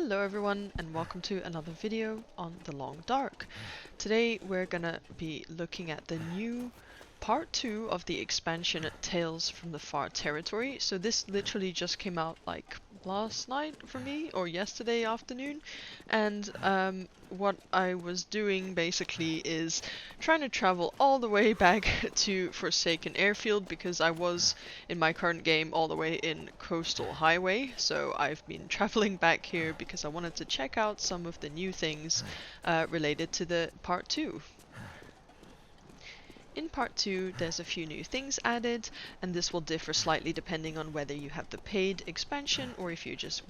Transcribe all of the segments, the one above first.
Hello everyone and welcome to another video on The Long Dark. Today we're gonna be looking at the new part 2 of the expansion Tales from the Far Territory. So this literally just came out like last night for me, or yesterday afternoon, and what I was doing basically is trying to travel all the way back to Forsaken Airfield because I was in my current game all the way in Coastal Highway, so I've been traveling back here because I wanted to check out some of the new things related to the part 2. In part 2 there's a few new things added, and this will differ slightly depending on whether you have the paid expansion or if you just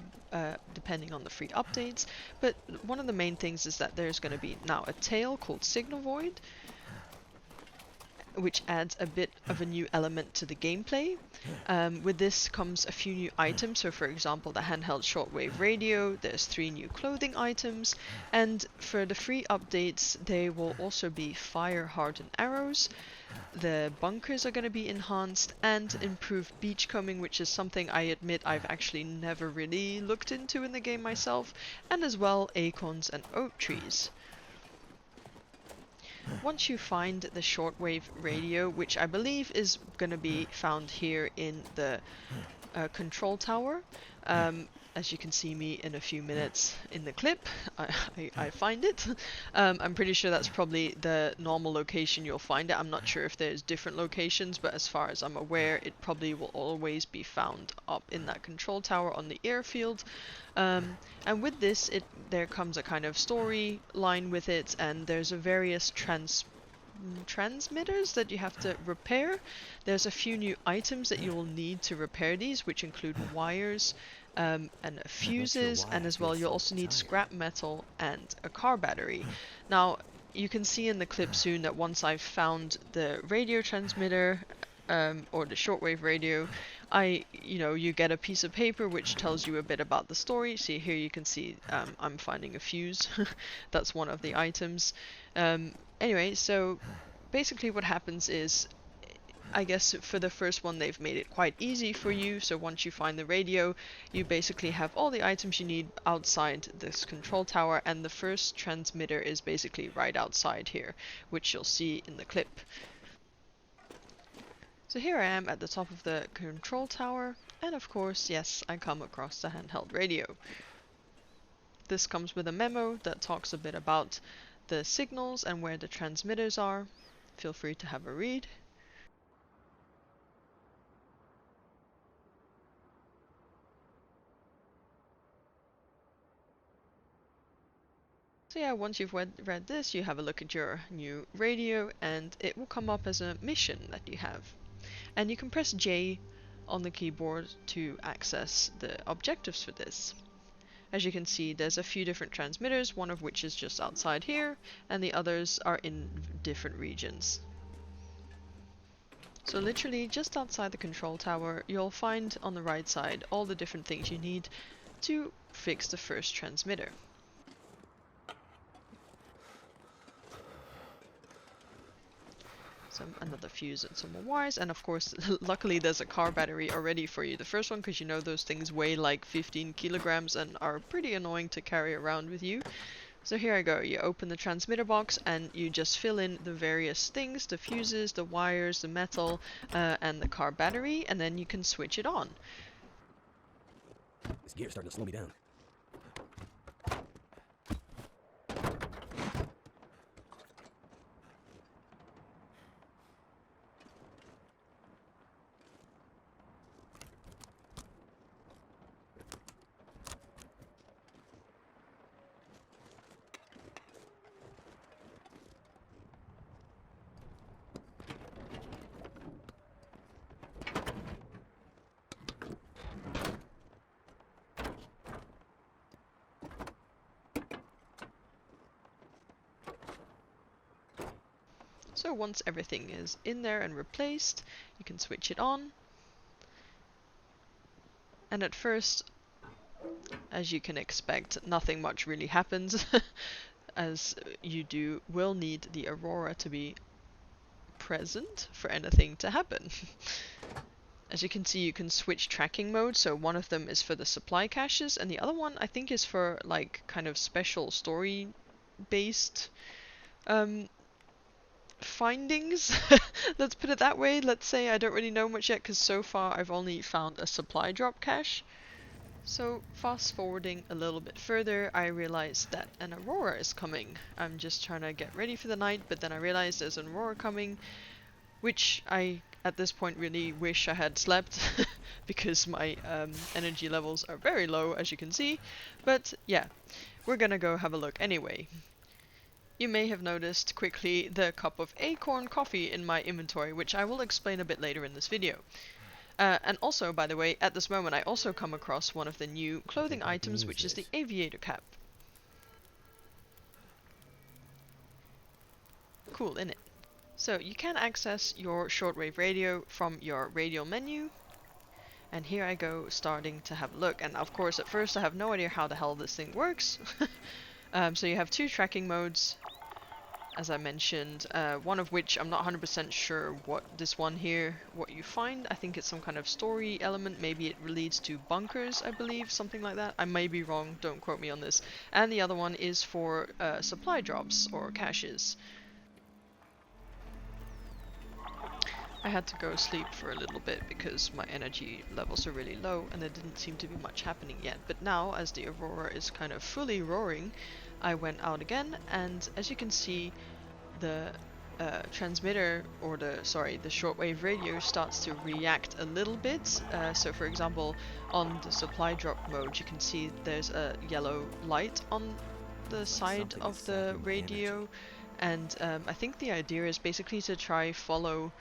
depending on the free updates. But one of the main things is that there's going to be now a tale called Signal Void, which adds a bit of a new element to the gameplay. With this comes a few new items, so for example the handheld shortwave radio, there's 3 new clothing items, and for the free updates there will also be fire hardened arrows, the bunkers are going to be enhanced, and improved beachcombing, which is something I admit I've actually never really looked into in the game myself, and as well acorns and oak trees. Once you find the shortwave radio, which I believe is going to be found here in the control tower, as you can see me in a few minutes in the clip, I find it. I'm pretty sure that's probably the normal location you'll find it. I'm not sure if there's different locations, but as far as I'm aware, it probably will always be found up in that control tower on the airfield. And with this, there comes a kind of storyline with it, and there's a various transmitters that you have to repair. There's a few new items that you will need to repair these, which include wires and fuses, and as well you'll also need scrap metal and a car battery. Now you can see in the clip soon that once I've found the radio transmitter or the shortwave radio, you get a piece of paper which tells you a bit about the story. See here you can see I'm finding a fuse. That's one of the items. Anyway, so basically what happens is, I guess for the first one they've made it quite easy for you. So once you find the radio, you basically have all the items you need outside this control tower, and the first transmitter is basically right outside here, which you'll see in the clip. So here I am at the top of the control tower, and of course, yes, I come across the handheld radio. This comes with a memo that talks a bit about the signals and where the transmitters are. Feel free to have a read. So yeah, once you've read this, you have a look at your new radio, and it will come up as a mission that you have. And you can press J on the keyboard to access the objectives for this. As you can see, there's a few different transmitters, one of which is just outside here, and the others are in different regions. So literally just outside the control tower, you'll find on the right side all the different things you need to fix the first transmitter. Another fuse and some more wires, and of course luckily there's a car battery already for you. The first one, because you know those things weigh like 15 kilograms and are pretty annoying to carry around with you. So here I go, you open the transmitter box and you just fill in the various things, the fuses, the wires, the metal, and the car battery, and then you can switch it on. This gear's starting to slow me down. So once everything is in there and replaced, you can switch it on. And at first, as you can expect, nothing much really happens, as you will need the Aurora to be present for anything to happen. As you can see, you can switch tracking modes, so one of them is for the supply caches, and the other one I think is for like kind of special story based findings. Let's put it that way. Let's say I don't really know much yet because so far I've only found a supply drop cache. So fast forwarding a little bit further, I realized that an Aurora is coming. I'm just trying to get ready for the night, but then I realized there's an Aurora coming, which I at this point really wish I had slept because my energy levels are very low, as you can see. But yeah, we're gonna go have a look anyway. You may have noticed quickly the cup of Acorn coffee in my inventory, which I will explain a bit later in this video. And also, by the way, at this moment I also come across one of the new clothing items, which is the Aviator cap. Cool, innit? So you can access your shortwave radio from your radial menu. And here I go starting to have a look. And of course at first I have no idea how the hell this thing works. So you have two tracking modes, as I mentioned, one of which I'm not 100% sure what this one here, what you find. I think it's some kind of story element, maybe it leads to bunkers, I believe, something like that. I may be wrong, don't quote me on this. And the other one is for supply drops or caches. I had to go sleep for a little bit because my energy levels are really low and there didn't seem to be much happening yet. But now, as the Aurora is kind of fully roaring, I went out again, and as you can see, the transmitter, or the shortwave radio starts to react a little bit. So for example, on the supply drop mode, you can see there's a yellow light on the side of the radio, and I think the idea is basically to try follow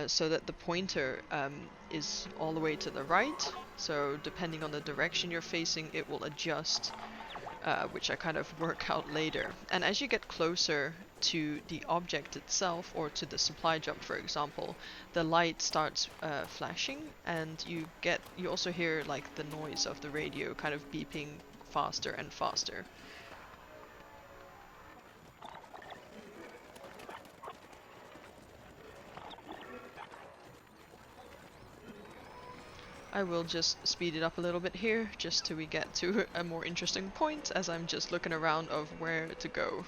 so that the pointer is all the way to the right, so depending on the direction you're facing it will adjust, which I kind of work out later. And as you get closer to the object itself, or to the supply drop for example, the light starts flashing, and you also hear like the noise of the radio kind of beeping faster and faster. I will just speed it up a little bit here, just till we get to a more interesting point, as I'm just looking around of where to go.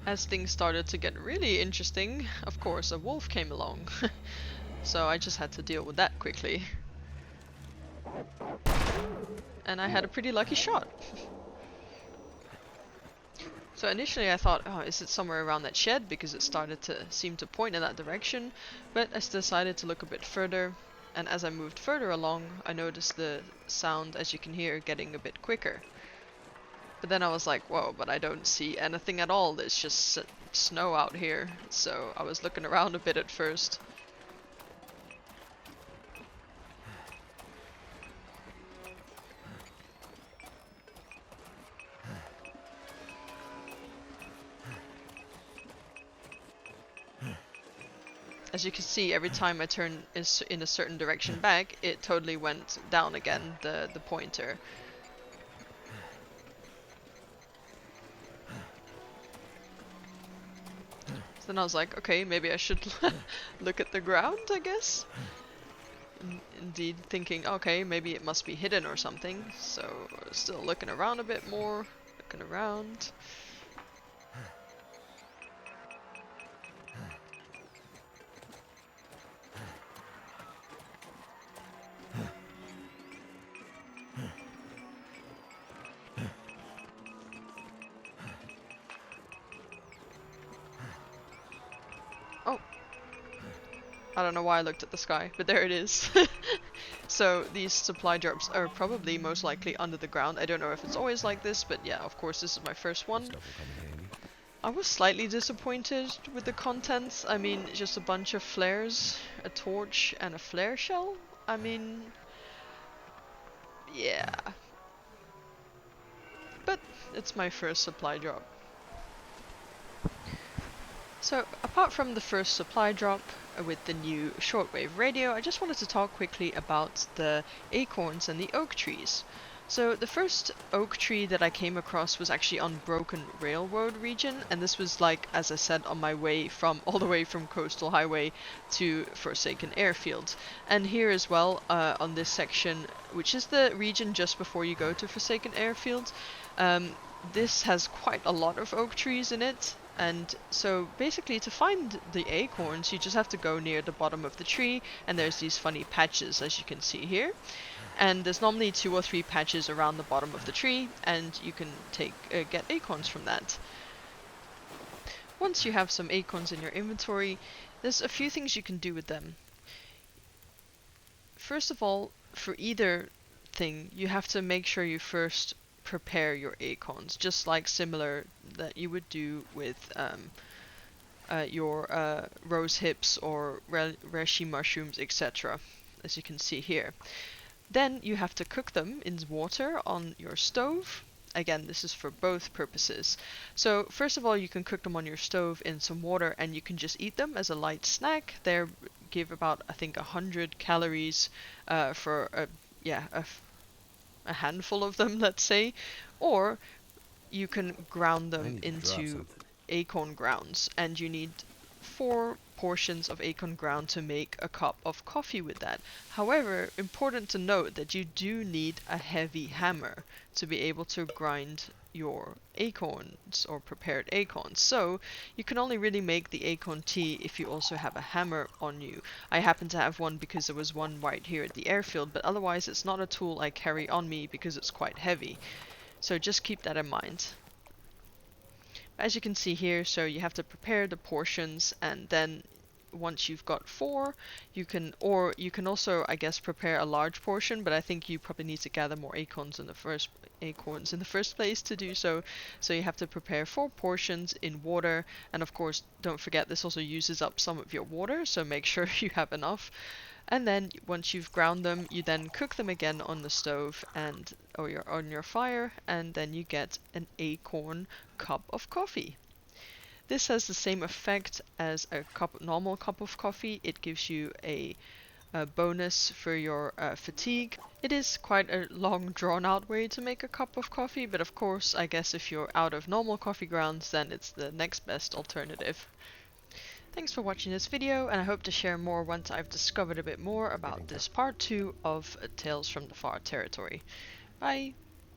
As things started to get really interesting, of course a wolf came along. So I just had to deal with that quickly. And I had a pretty lucky shot. So initially I thought, oh, is it somewhere around that shed, because it started to seem to point in that direction, but I decided to look a bit further, and as I moved further along I noticed the sound, as you can hear, getting a bit quicker. But then I was like, whoa, but I don't see anything at all, there's just snow out here. So I was looking around a bit at first. As you can see, every time I turn in a certain direction back, it totally went down again, the pointer. So then I was like, okay, maybe I should look at the ground, I guess. Indeed, thinking, okay, maybe it must be hidden or something. So still looking around a bit more, looking around. Oh, I don't know why I looked at the sky, but there it is. So these supply drops are probably most likely under the ground. I don't know if it's always like this, but yeah, of course this is my first one. I was slightly disappointed with the contents. I mean, just a bunch of flares, a torch and a flare shell. I mean, yeah. it's my first supply drop. So apart from the first supply drop with the new shortwave radio, I just wanted to talk quickly about the acorns and the oak trees. So the first oak tree that I came across was actually on Broken Railroad region, and this was, like, as I said, on my way from all the way from Coastal Highway to Forsaken Airfield. And here as well, on this section, which is the region just before you go to Forsaken Airfield, this has quite a lot of oak trees in it. And so basically to find the acorns, you just have to go near the bottom of the tree, and there's these funny patches, as you can see here. And there's normally 2 or 3 patches around the bottom of the tree, and you can get acorns from that. Once you have some acorns in your inventory, there's a few things you can do with them. First of all, for either thing, you have to make sure you first prepare your acorns, just like similar that you would do with your rose hips or reishi mushrooms, etc., as you can see here. Then you have to cook them in water on your stove. Again, this is for both purposes. So first of all, you can cook them on your stove in some water, and you can just eat them as a light snack. They give about, I think, 100 calories for a handful of them, let's say. Or you can ground them into acorn grounds, and you need 4 portions of acorn ground to make a cup of coffee with that. However, important to note that you do need a heavy hammer to be able to grind your acorns or prepared acorns. So you can only really make the acorn tea if you also have a hammer on you. I happen to have one because there was one right here at the airfield, but otherwise it's not a tool I carry on me because it's quite heavy. So just keep that in mind. As you can see here, so you have to prepare the portions, and then once you've got 4, you can also, I guess, prepare a large portion, but I think you probably need to gather more acorns in the first place to do so. So you have to prepare 4 portions in water, and of course, don't forget this also uses up some of your water, so make sure you have enough. And then once you've ground them, you then cook them again on the stove or on your fire, and then you get an acorn cup of coffee. This has the same effect as a normal cup of coffee. It gives you a bonus for your fatigue. It is quite a long, drawn-out way to make a cup of coffee, but of course, I guess if you're out of normal coffee grounds, then it's the next best alternative. Thanks for watching this video, and I hope to share more once I've discovered a bit more about this part 2 of Tales from the Far Territory. Bye!